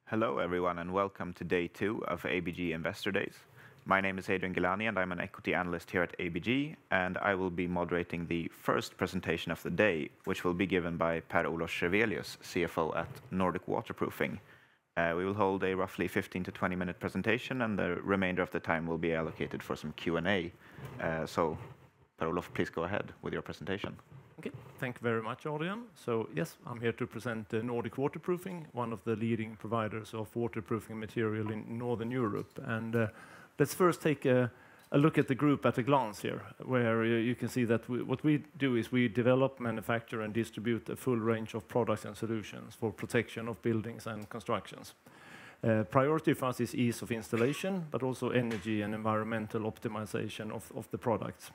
Hello, everyone, and welcome to day 2 of ABG Investor Days. My name is Adrian Gilani, and I'm an equity analyst here at ABG, and I will be moderating the first presentation of the day, which will be given by Per-Olof Schrevelius, CFO at Nordic Waterproofing. We will hold a roughly 15 to 20-minute presentation, and the remainder of the time will be allocated for some Q&A. So, Per-Olof, please go ahead with your presentation. Okay, thank you very much, Adrian. So yes, I'm here to present Nordic Waterproofing, one of the leading providers of waterproofing material in Northern Europe. And let's first take a look at the group at a glance here, where you can see that what we do is we develop, manufacture, and distribute a full range of products and solutions for protection of buildings and constructions. Priority for us is ease of installation, but also energy and environmental optimization of the products.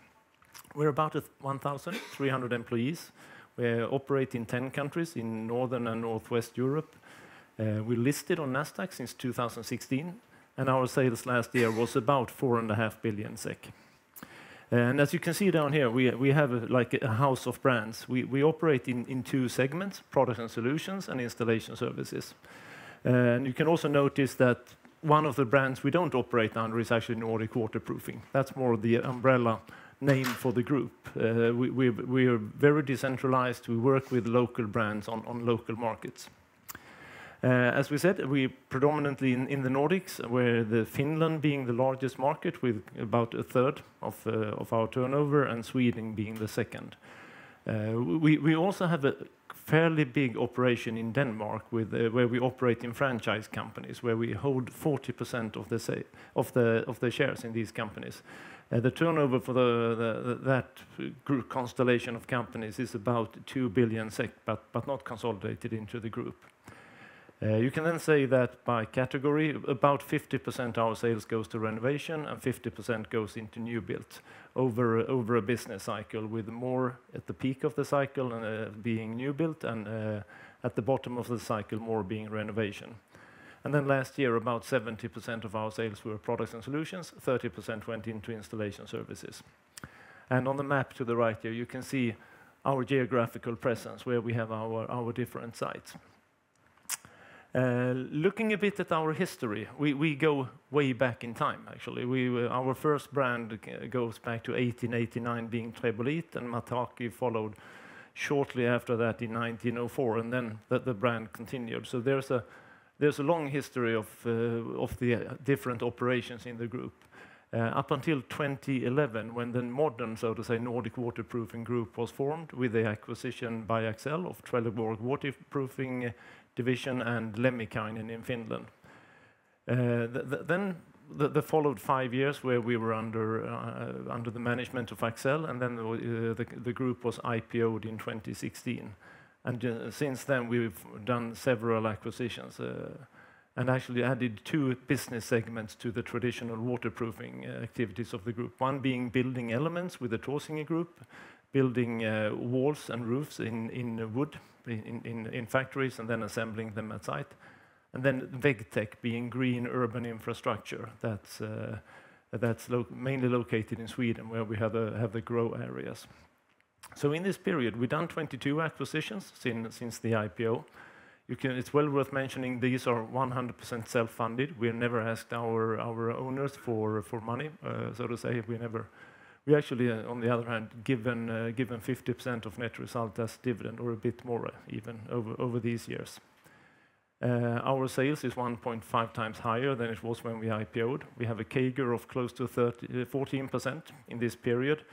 We're about 1,300 employees. We operate in 10 countries in Northern and Northwest Europe. We listed on Nasdaq since 2016, and our sales last year was about 4.5 billion SEK. And as you can see down here, we have like a house of brands. We operate in 2 segments, products and solutions and installation services. And you can also notice that one of the brands we don't operate under is actually Nordic Waterproofing. That's more the umbrella name for the group. We are very decentralized. We work with local brands on local markets. As we said, we predominantly in the Nordics, where Finland being the largest market with about 1/3 of our turnover, and Sweden being the second. We also have a fairly big operation in Denmark where we operate in franchise companies, where we hold 40% of the shares in these companies. The turnover for that group constellation of companies is about 2 billion SEK, but not consolidated into the group. You can then say that by category, about 50% our sales goes to renovation and 50% goes into new build over a business cycle, with more at the peak of the cycle being new build, and at the bottom of the cycle more being renovation. And then last year, about 70% of our sales were products and solutions, 30% went into installation services. And on the map to the right here, you can see our geographical presence, where we have our different sites. Looking a bit at our history, we go way back in time, actually. Our first brand goes back to 1889, being Trebolit, and Mataki followed shortly after that in 1904, and then the brand continued. So there's a long history of the different operations in the group. Up until 2011, when the modern, so to say, Nordic Waterproofing Group was formed with the acquisition by Aktier of Trelleborg Waterproofing Division and Lemminkainen in Finland. Then the followed 5 years where we were under the management of Aktier, and then the group was IPO'd in 2016. And since then, we've done several acquisitions and actually added 2 business segments to the traditional waterproofing activities of the group. One being building elements with the Tåsinge Group, building walls and roofs in wood in factories and then assembling them at site. And then VegTech being green urban infrastructure. That's mainly located in Sweden, where we have the grow areas. So in this period, we've done 22 acquisitions since the IPO. It's well worth mentioning these are 100% self-funded. We have never asked our owners for money, so to say. We actually, on the other hand, given 50% of net result as dividend, or a bit more even over these years. Our sales is 1.5 times higher than it was when we IPO'd. We have a CAGR of close to 14% in this period,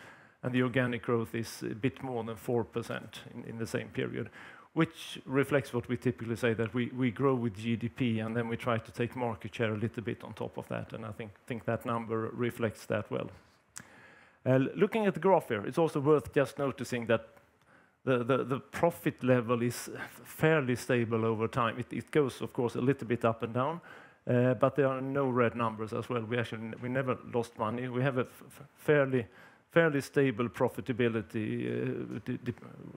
and the organic growth is a bit more than 4% in the same period, which reflects what we typically say, that we grow with GDP, and then we try to take market share a little bit on top of that, and I think that number reflects that well. Looking at the graph here, it's also worth just noticing that the profit level is fairly stable over time. It goes, of course, a little bit up and down, but there are no red numbers as well. We never lost money. We have a fairly stable profitability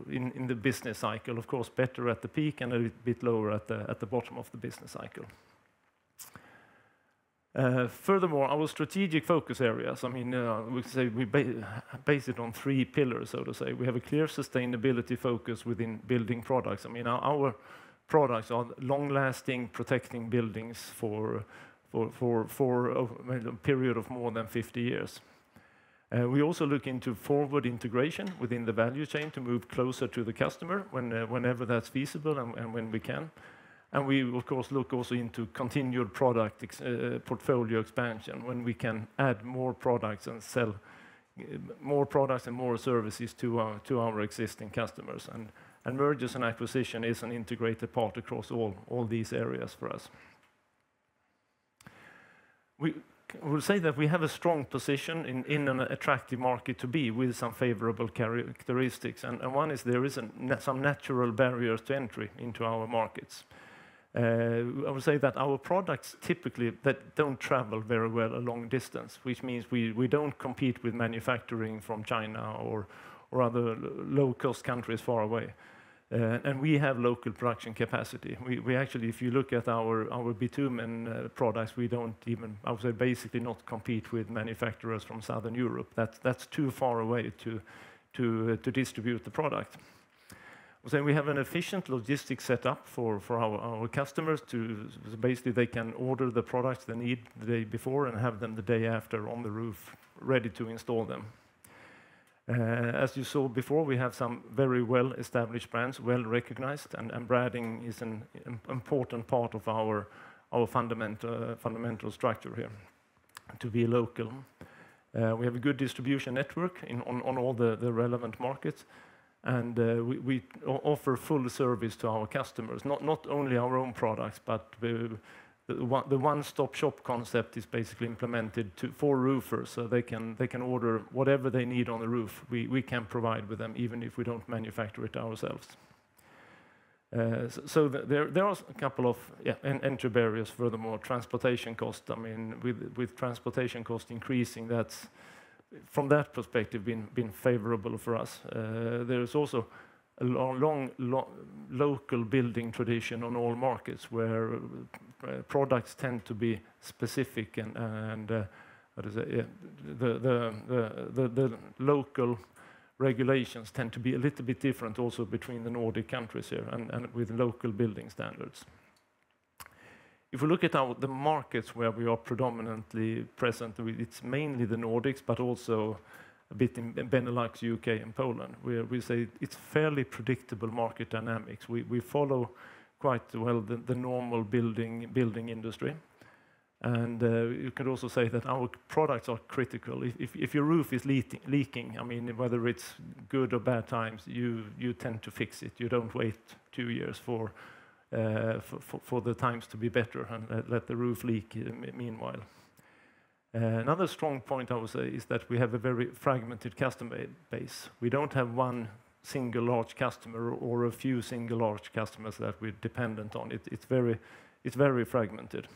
in the business cycle. Of course, better at the peak and a bit lower at the bottom of the business cycle. Furthermore, our strategic focus areas, I mean, we say we base it on 3 pillars, so to say. We have a clear sustainability focus within building products. I mean, products are long-lasting, protecting buildings for a period of more than 50 years. We also look into forward integration within the value chain to move closer to the customer whenever that's feasible and when we can. And we, of course, look also into continued product portfolio expansion, when we can add more products and sell more products and more services to our existing customers. And mergers and acquisition is an integrated part across all these areas for us. We will say that we have a strong position in an attractive market to be, with some favorable characteristics. And one is there is some natural barriers to entry into our markets. I would say that our products typically that don't travel very well a long distance, which means we don't compete with manufacturing from China or other low-cost countries far away. And we have local production capacity. We actually, if you look at our bitumen products, we don't even, I would say, basically not compete with manufacturers from Southern Europe. That's too far away to distribute the product. So we have an efficient logistics setup for our customers so basically they can order the products they need the day before and have them the day after on the roof, ready to install them. As you saw before, we have some very well-established brands, well-recognized, and branding is an important part of our fundamental structure here, to be local. We have a good distribution network on all the relevant markets. And we offer full service to our customers, not only our own products, but the one-stop shop concept is basically implemented for roofers, so they can order whatever they need on the roof. We can provide with them, even if we don't manufacture it ourselves. So there are a couple of entry barriers. Furthermore, transportation cost. I mean, with transportation cost increasing, that's from that perspective been favorable for us. There is also a long local building tradition on all markets, where products tend to be specific and what is it? The local regulations tend to be a little bit different also between the Nordic countries here and with local building standards. If we look at the markets where we are predominantly present, it's mainly the Nordics, but also a bit in Benelux, UK, and Poland, where we say it's fairly predictable market dynamics. We follow quite well the normal building industry. And you could also say that our products are critical. If your roof is leaking, I mean, whether it's good or bad times, you tend to fix it. You don't wait 2 years for the times to be better and let the roof leak meanwhile. Another strong point I would say is that we have a very fragmented customer base. We don't have one single large customer or a few single large customers that we're dependent on. It's very fragmented.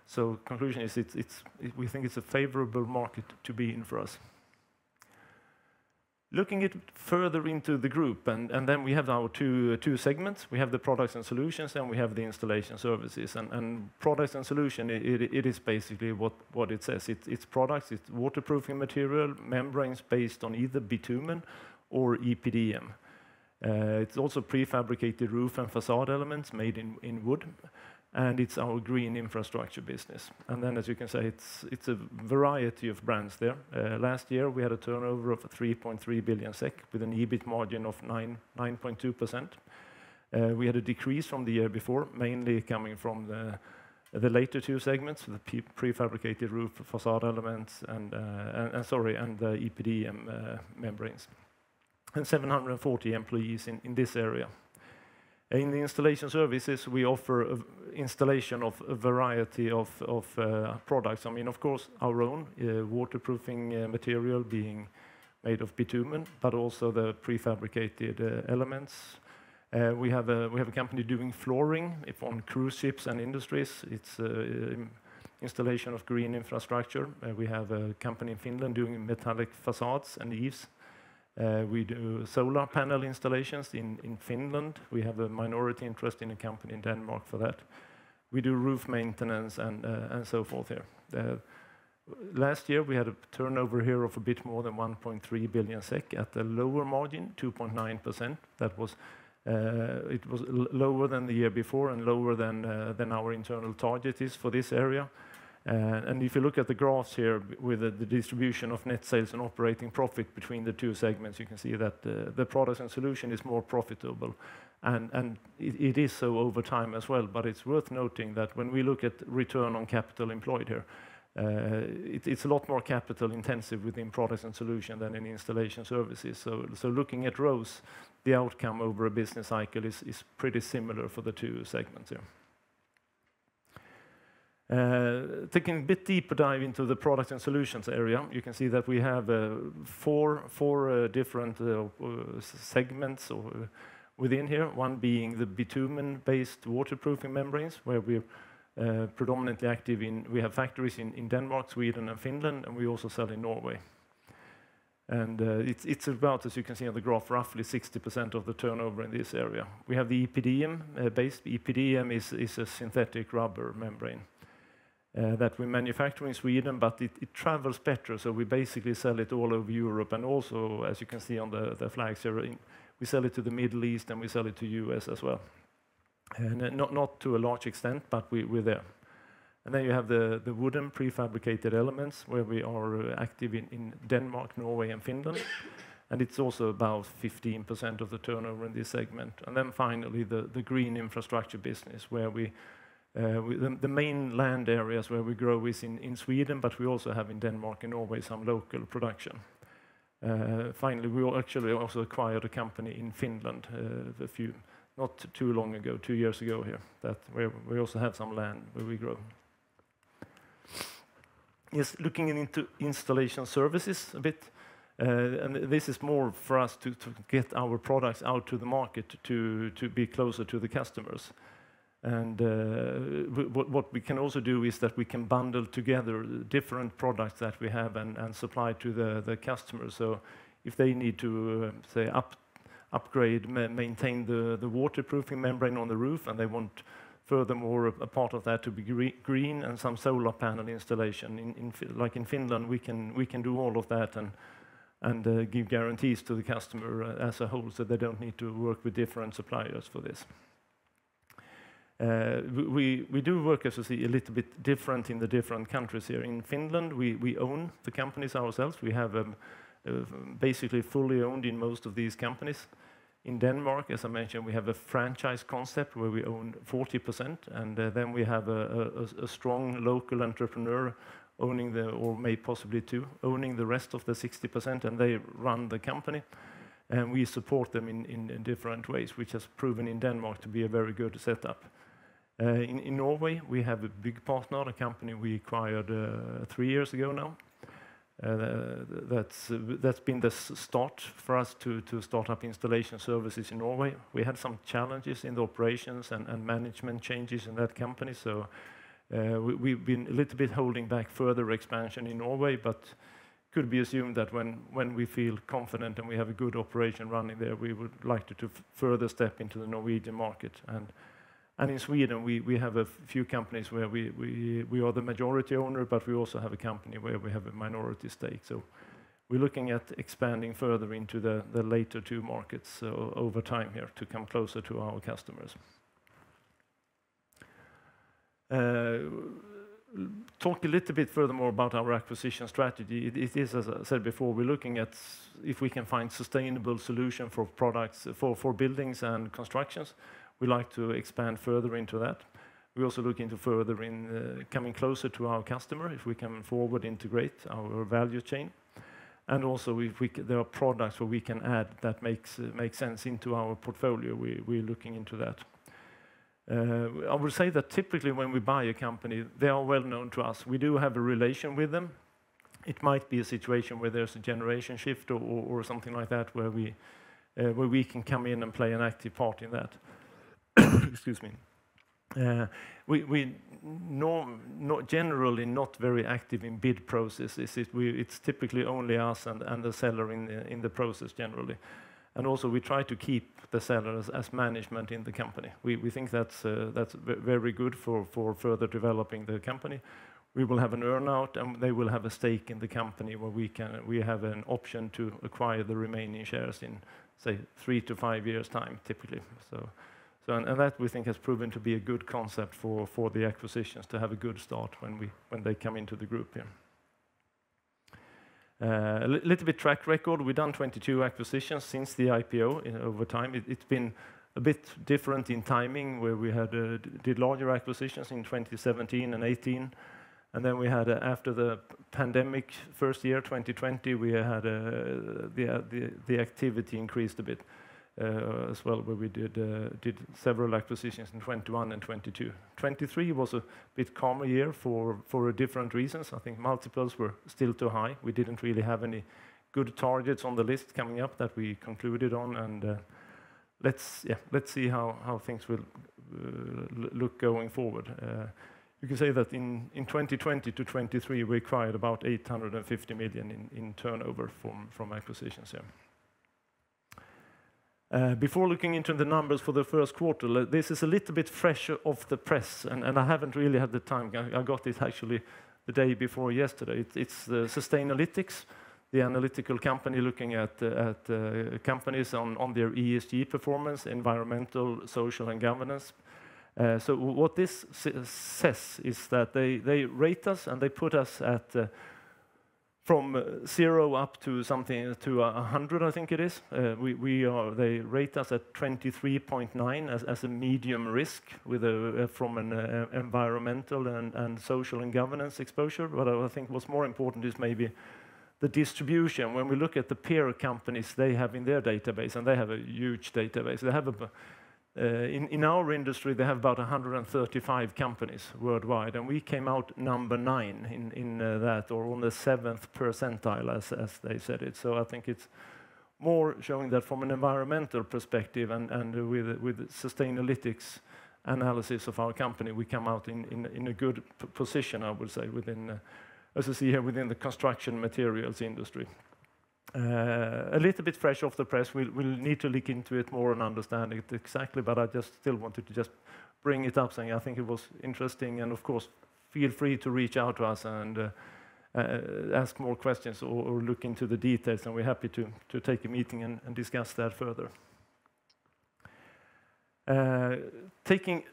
So conclusion is we think it's a favorable market to be in for us. Looking it further into the group, and then we have our two segments. We have the products and solutions, and we have the installation services. And products and solution, it is basically what it says. It's products, it's waterproofing material, membranes based on either bitumen or EPDM. It's also prefabricated roof and facade elements made in wood. And it's our green infrastructure business. And then, as you can say, it's a variety of brands there. Last year, we had a turnover of 3.3 billion SEK with an EBIT margin of 9.2%. We had a decrease from the year before, mainly coming from the later two segments, the prefabricated roof facade elements and the EPDM membranes. And 740 employees in this area. In the installation services, we offer installation of a variety of products. I mean, of course, our own waterproofing material being made of bitumen, but also the prefabricated elements. We have a company doing flooring on cruise ships and industries. It's installation of green infrastructure. We have a company in Finland doing metallic facades and eaves. We do solar panel installations in Finland. We have a minority interest in a company in Denmark for that. We do roof maintenance and so forth here. Last year, we had a turnover here of a bit more than 1.3 billion SEK at a lower margin, 2.9%. That was It was lower than the year before and lower than our internal target is for this area. And if you look at the graphs here with the distribution of net sales and operating profit between the two segments, you can see that the products and solution is more profitable. And it is so over time as well, but it's worth noting that when we look at return on capital employed here, it's a lot more capital intensive within products and solution than in installation services. So looking at ROCE, the outcome over a business cycle is pretty similar for the two segments here. Taking a bit deeper dive into the products and solutions area, you can see that we have four different segments within here. One being the bitumen-based waterproofing membranes, where we're predominantly active in. We have factories in Denmark, Sweden, and Finland, and we also sell in Norway. And it's about, as you can see on the graph, roughly 60% of the turnover in this area. We have the EPDM-based. EPDM is a synthetic rubber membrane that we manufacture in Sweden, but it travels better, so we basically sell it all over Europe, and also, as you can see on the flags here, we sell it to the Middle East, and we sell it to US as well. And not to a large extent, but we're there. And then you have the wooden prefabricated elements, where we are active in Denmark, Norway, and Finland, and it's also about 15% of the turnover in this segment. And then finally, the green infrastructure business, where the main land areas where we grow is in Sweden, but we also have in Denmark and Norway some local production. Finally, we actually also acquired a company in Finland not too long ago, 2 years ago here, where we also have some land where we grow. Yes, looking into installation services a bit, and this is more for us to get our products out to the market to be closer to the customers. And what we can also do is that we can bundle together different products that we have and supply to the customers. So if they need to say upgrade, maintain the waterproofing membrane on the roof, and they want furthermore a part of that to be green and some solar panel installation, like in Finland, we can do all of that and give guarantees to the customer as a whole, so they don't need to work with different suppliers for this. We do work, as you see, a little bit different in the different countries here. In Finland, we own the companies ourselves. We have basically fully owned in most of these companies. In Denmark, as I mentioned, we have a franchise concept where we own 40%, and then we have a strong local entrepreneur owning or may possibly two, owning the rest of the 60%, and they run the company. And we support them in different ways, which has proven in Denmark to be a very good setup. In Norway, we have a big partner, a company we acquired 3 years ago now. That's been the start for us to start up installation services in Norway. We had some challenges in the operations and management changes in that company, so we've been a little bit holding back further expansion in Norway, but could be assumed that when we feel confident and we have a good operation running there, we would like to further step into the Norwegian market. And in Sweden, we have a few companies where we are the majority owner, but we also have a company where we have a minority stake. So we're looking at expanding further into the later two markets over time here to come closer to our customers. Talk a little bit furthermore about our acquisition strategy. It is, as I said before, we're looking at if we can find sustainable solution for products, for buildings and constructions. We like to expand further into that. We also look into further in coming closer to our customer, if we can forward integrate our value chain. And also if there are products where we can add that makes sense into our portfolio, we're looking into that. I would say that typically when we buy a company, they are well known to us. We do have a relation with them. It might be a situation where there's a generation shift or something like that, where we can come in and play an active part in that. Excuse me. We generally not very active in bid processes. It's typically only us and the seller in the process generally. And also we try to keep the sellers as management in the company. We think that's very good for further developing the company. We will have an earn-out, and they will have a stake in the company where we have an option to acquire the remaining shares in say, 3 to 5 years' time, typically. And that we think has proven to be a good concept for the acquisitions, to have a good start when they come into the group here. A little bit track record. We've done 22 acquisitions since the IPO over time. It's been a bit different in timing, where we had did larger acquisitions in 2017 and 18, and then we had after the pandemic first year 2020, we had the activity increased a bit as well, where we did several acquisitions in 21 and 22. 23 was a bit calmer year for different reasons. I think multiples were still too high. We didn't really have any good targets on the list coming up that we concluded on, and let's see how things will look going forward. You can say that in 2020 to 23, we acquired about 850 million in turnover from acquisitions here. Before looking into the numbers for the first quarter, this is a little bit fresh off the press, and I haven't really had the time. I got it actually the day before yesterday. It's Sustainalytics, the analytical company looking at companies on their ESG performance, environmental, social, and governance. So what this says is that they rate us, and they put us at from 0 up to something to 100, I think it is. They rate us at 23.9 as a medium risk with from an environmental and social and governance exposure. But I think what's more important is maybe the distribution. When we look at the peer companies they have in their database, and they have a huge database. They have in our industry, they have about 135 companies worldwide, and we came out number 9 in that, or on the 7th percentile, as they said it. So I think it's more showing that from an environmental perspective, and with Sustainalytics analysis of our company, we come out in a good position, I would say, within, as you see here, within the construction materials industry. A little bit fresh off the press. We'll need to look into it more and understand it exactly, but I just still wanted to just bring it up, saying I think it was interesting, and of course, feel free to reach out to us and ask more questions or look into the details, and we're happy to take a meeting and discuss that further. Taking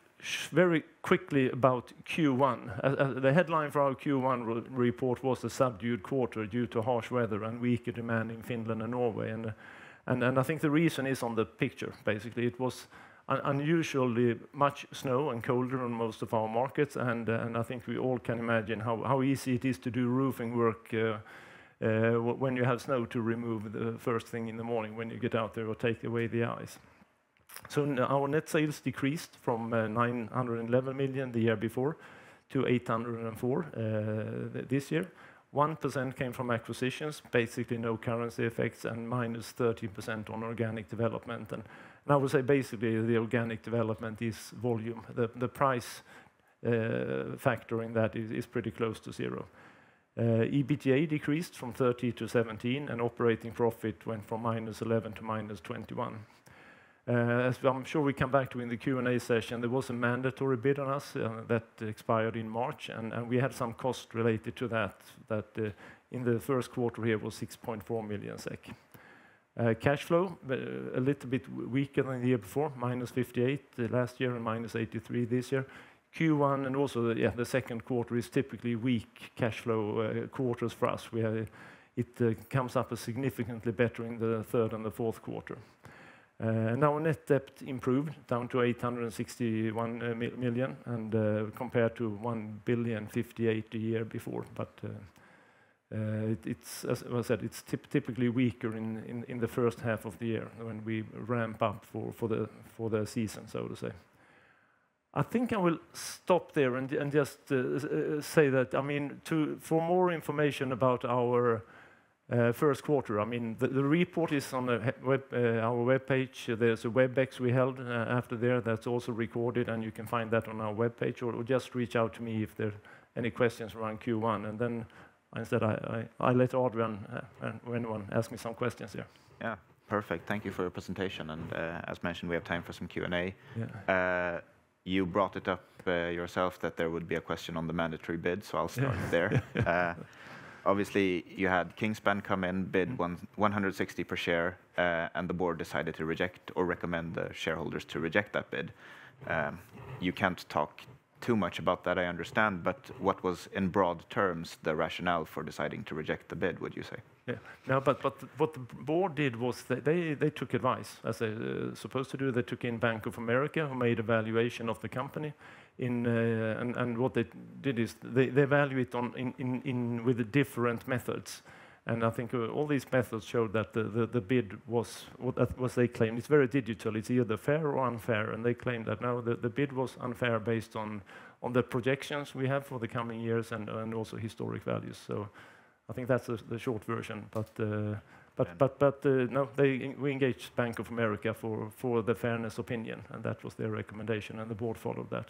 very quickly about Q1. The headline for our Q1 report was a subdued quarter due to harsh weather and weaker demand in Finland and Norway. And I think the reason is on the picture, basically. It was unusually much snow and colder in most of our markets, and I think we all can imagine how easy it is to do roofing work when you have snow to remove the first thing in the morning when you get out there or take away the ice. So our net sales decreased from 911 million the year before to 804 this year. 1% came from acquisitions, basically no currency effects, and minus 13% on organic development. And I would say basically the organic development is volume. The price factor in that is pretty close to 0. EBITDA decreased from 30 to 17, and operating profit went from minus 11 to minus 21. As I'm sure we come back to in the Q&A session, there was a mandatory bid on us that expired in March, and we had some cost related to that in the first quarter here was 6.4 million SEK. Cash flow, a little bit weaker than the year before, minus 58 last year and minus 83 this year. Q1 and also the second quarter is typically weak cash flow quarters for us. It comes up as significantly better in the third and the fourth quarter. Now net debt improved down to 861 million, and compared to 1,058 the year before. But it's, as I said, it's typically weaker in the first half of the year when we ramp up for the season, so to say. I think I will stop there and just say that, I mean, for more information about our first quarter, I mean, the report is on our webpage. There's a WebEx we held after there that's also recorded, and you can find that on our webpage, or just reach out to me if there are any questions around Q1. And then instead, I let Adrian and anyone ask me some questions here. Yeah, perfect. Thank you for your presentation. And as mentioned, we have time for some Q&A. Yeah. You brought it up yourself that there would be a question on the mandatory bid, so I'll start there. obviously, you had Kingspan come in, bid 160 per share, and the board decided to reject or recommend the shareholders to reject that bid. You can't talk too much about that, I understand, but what was, in broad terms, the rationale for deciding to reject the bid, would you say? Yeah. No, but what the board did was they took advice, as they're supposed to do. They took in Bank of America, who made a valuation of the company, and what they did is they evaluate with the different methods. And I think all these methods showed that the bid was what they claimed. It's very digital. It's either fair or unfair, and they claimed that now the bid was unfair based on the projections we have for the coming years and also historic values. So I think that's the short version. No, we engaged Bank of America for the fairness opinion, and that was their recommendation, and the board followed that.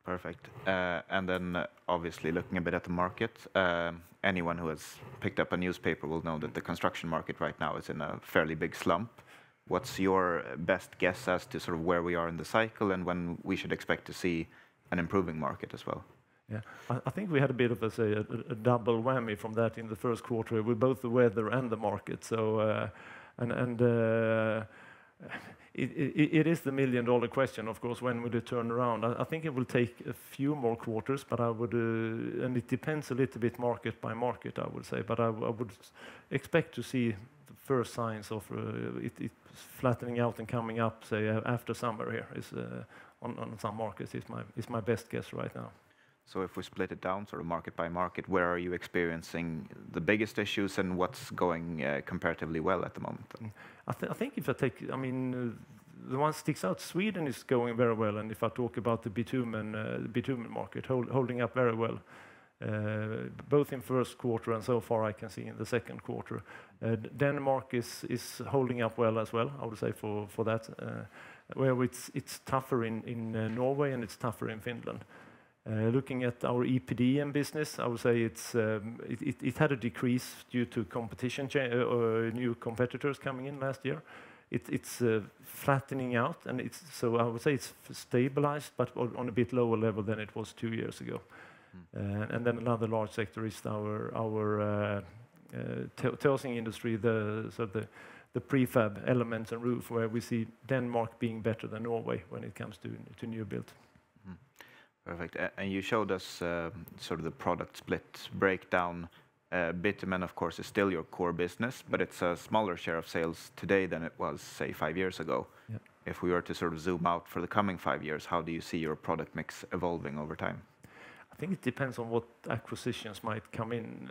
Perfect. And then obviously looking a bit at the market, anyone who has picked up a newspaper will know that the construction market right now is in a fairly big slump. What's your best guess as to sort of where we are in the cycle and when we should expect to see an improving market as well? Yeah, I think we had a bit of a double whammy from that in the first quarter with both the weather and the market. So it is the million-dollar question, of course, when will it turn around? I think it will take a few more quarters, but I would, and it depends a little bit market by market, I would say. But I would expect to see the first signs of it flattening out and coming up, say after summer here. On some markets is my best guess right now. So if we split it down, sort of market by market, where are you experiencing the biggest issues and what's going comparatively well at the moment? I think if I take, the one sticks out, Sweden is going very well, and if I talk about the bitumen market, holding up very well, both in first quarter and so far I can see in the second quarter. Denmark is holding up well as well, I would say for that, where it's tougher in Norway and it's tougher in Finland. Looking at our EPDM business, I would say it had a decrease due to competition, new competitors coming in last year. It's flattening out, and so I would say it's stabilized, but on a bit lower level than it was 2 years ago. And then another large sector is our housing industry, the prefab elements and roof, where we see Denmark being better than Norway when it comes to new build. Perfect. And you showed us sort of the product split breakdown. Bitumen, of course, is still your core business, but it's a smaller share of sales today than it was, say, 5 years ago. Yeah. If we were to sort of zoom out for the coming 5 years, how do you see your product mix evolving over time? I think it depends on what acquisitions might come in.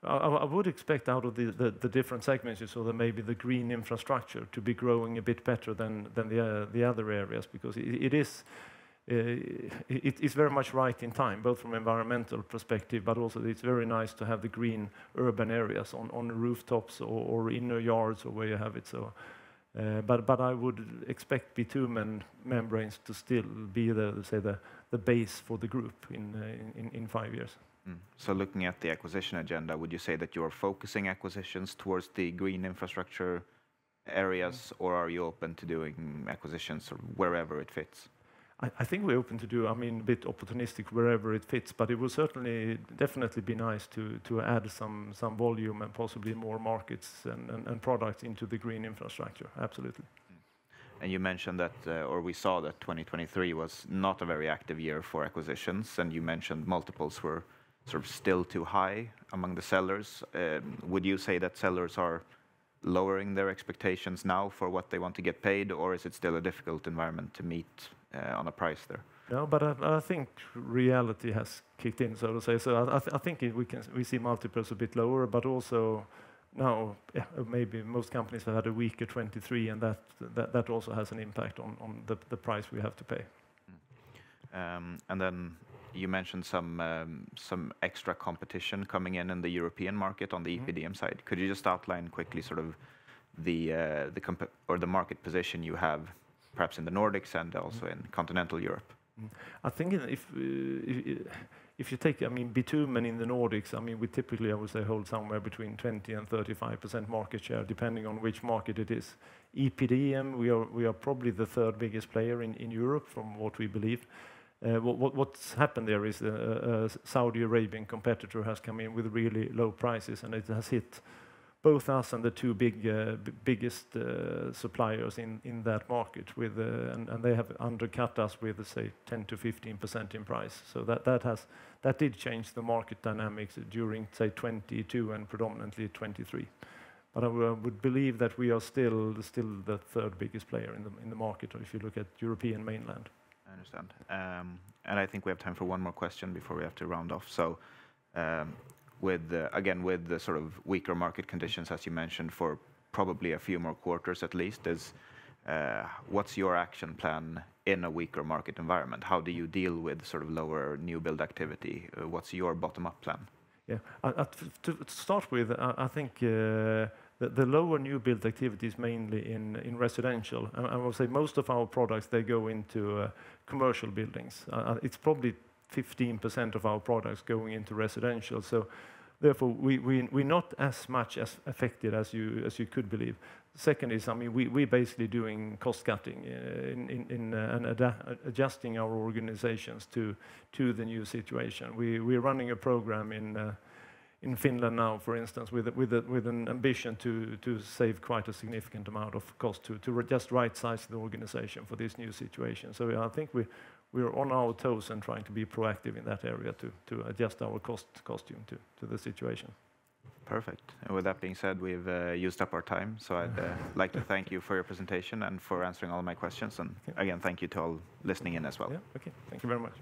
I would expect out of the different segments you saw that maybe the green infrastructure to be growing a bit better than the other areas, because it's very much right in time, both from environmental perspective, but also it's very nice to have the green urban areas on rooftops or inner yards or where you have it. So, but I would expect bitumen membranes to still be the base for the group in 5 years. So looking at the acquisition agenda, would you say that you're focusing acquisitions towards the green infrastructure areas, or are you open to doing acquisitions wherever it fits? I think we're open to do, a bit opportunistic wherever it fits, but it will definitely be nice to add some volume and possibly more markets and products into the green infrastructure. Absolutely. And you mentioned that, or we saw that 2023 was not a very active year for acquisitions, and you mentioned multiples were sort of still too high among the sellers. Would you say that sellers are lowering their expectations now for what they want to get paid, or is it still a difficult environment to meet on a price there? No, but I think reality has kicked in, so to say. So I think we see multiples a bit lower, but also now maybe most companies have had a weaker 23, and that also has an impact on the price we have to pay. And then you mentioned some extra competition coming in the European market on the EPDM side. Could you just outline quickly sort of the market position you have, perhaps in the Nordics and also in continental Europe? I think if you take, bitumen in the Nordics, we typically, I would say, hold somewhere between 20 and 35% market share, depending on which market it is. EPDM, we are probably the third biggest player in Europe, from what we believe. What's happened there is a Saudi Arabian competitor has come in with really low prices, and it has hit both us and the two biggest suppliers in that market with, and they have undercut us with, say, 10 to 15% in price. So that did change the market dynamics during, say, 22 and predominantly 23. But I would believe that we are still the third biggest player in the market, if you look at European mainland. I understand. And I think we have time for one more question before we have to round off. So, with the sort of weaker market conditions, as you mentioned, for probably a few more quarters at least, what's your action plan in a weaker market environment? How do you deal with sort of lower new build activity? What's your bottom-up plan? Yeah, to start with, I think the lower new build activity is mainly in residential. I will say most of our products, they go into commercial buildings. It's probably 15% of our products going into residential. So therefore, we're not as much as affected as you could believe. Second is, I mean, we're basically doing cost cutting and adjusting our organizations to the new situation. We're running a program in Finland now, for instance, with an ambition to save quite a significant amount of cost to just right-size the organization for this new situation. So I think we're on our toes and trying to be proactive in that area to adjust our costume to the situation. Perfect. And with that being said, we've used up our time. So I'd like to thank you for your presentation and for answering all my questions. And again, thank you to all listening in as well. Yeah, okay. Thank you very much.